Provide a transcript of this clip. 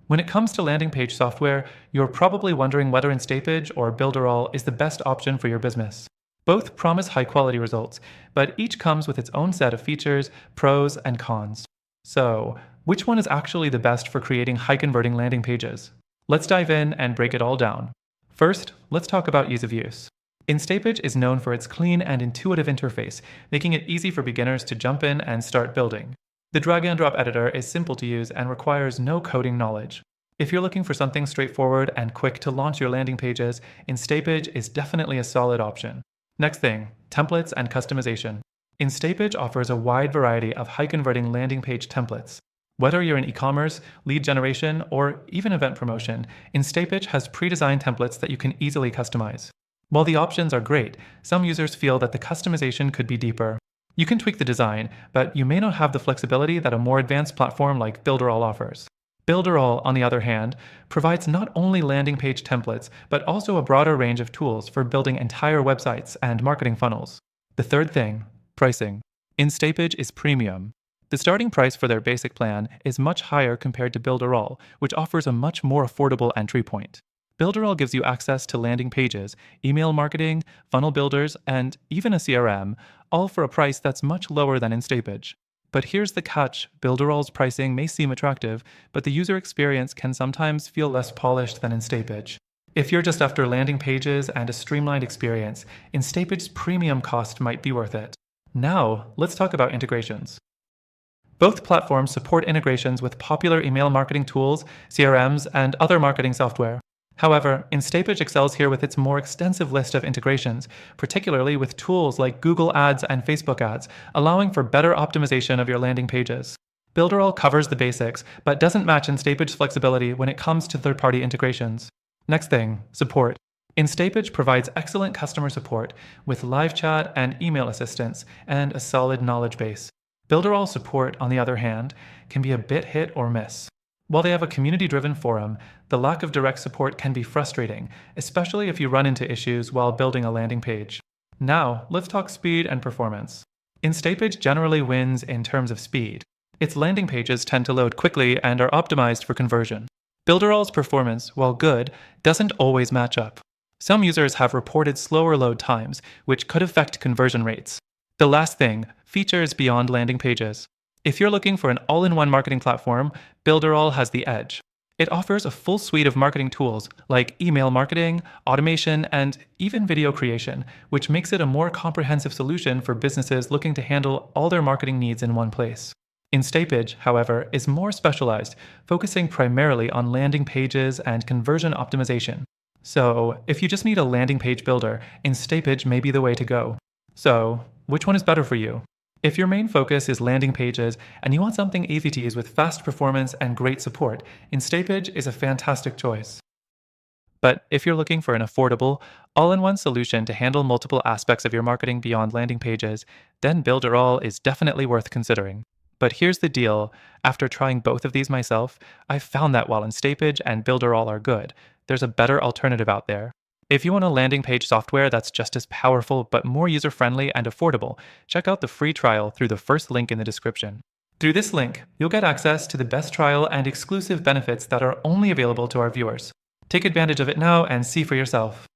When it comes to landing page software, you're probably wondering whether Instapage or Builderall is the best option for your business. Both promise high-quality results, but each comes with its own set of features, pros, and cons. So, which one is actually the best for creating high-converting landing pages? Let's dive in and break it all down. First, let's talk about ease of use. Instapage is known for its clean and intuitive interface, making it easy for beginners to jump in and start building. The drag-and-drop editor is simple to use and requires no coding knowledge. If you're looking for something straightforward and quick to launch your landing pages, Instapage is definitely a solid option. Next thing, templates and customization. Instapage offers a wide variety of high-converting landing page templates. Whether you're in e-commerce, lead generation, or even event promotion, Instapage has pre-designed templates that you can easily customize. While the options are great, some users feel that the customization could be deeper. You can tweak the design, but you may not have the flexibility that a more advanced platform like Builderall offers. Builderall, on the other hand, provides not only landing page templates, but also a broader range of tools for building entire websites and marketing funnels. The third thing, pricing. Instapage is premium. The starting price for their basic plan is much higher compared to Builderall, which offers a much more affordable entry point. Builderall gives you access to landing pages, email marketing, funnel builders, and even a CRM, all for a price that's much lower than Instapage. But here's the catch: Builderall's pricing may seem attractive, but the user experience can sometimes feel less polished than Instapage. If you're just after landing pages and a streamlined experience, Instapage's premium cost might be worth it. Now, let's talk about integrations. Both platforms support integrations with popular email marketing tools, CRMs, and other marketing software. However, Instapage excels here with its more extensive list of integrations, particularly with tools like Google Ads and Facebook Ads, allowing for better optimization of your landing pages. Builderall covers the basics, but doesn't match Instapage's flexibility when it comes to third-party integrations. Next thing, support. Instapage provides excellent customer support with live chat and email assistance and a solid knowledge base. Builderall support, on the other hand, can be a bit hit or miss. While they have a community-driven forum, the lack of direct support can be frustrating, especially if you run into issues while building a landing page. Now, let's talk speed and performance. Instapage generally wins in terms of speed. Its landing pages tend to load quickly and are optimized for conversion. Builderall's performance, while good, doesn't always match up. Some users have reported slower load times, which could affect conversion rates. The last thing, features beyond landing pages. If you're looking for an all-in-one marketing platform, Builderall has the edge. It offers a full suite of marketing tools like email marketing, automation, and even video creation, which makes it a more comprehensive solution for businesses looking to handle all their marketing needs in one place. Instapage, however, is more specialized, focusing primarily on landing pages and conversion optimization. So, if you just need a landing page builder, Instapage may be the way to go. So, which one is better for you? If your main focus is landing pages and you want something easy to use with fast performance and great support, Instapage is a fantastic choice. But if you're looking for an affordable, all-in-one solution to handle multiple aspects of your marketing beyond landing pages, then Builderall is definitely worth considering. But here's the deal: after trying both of these myself, I've found that while Instapage and Builderall are good, there's a better alternative out there. If you want a landing page software that's just as powerful but more user-friendly and affordable, check out the free trial through the first link in the description. Through this link, you'll get access to the best trial and exclusive benefits that are only available to our viewers. Take advantage of it now and see for yourself.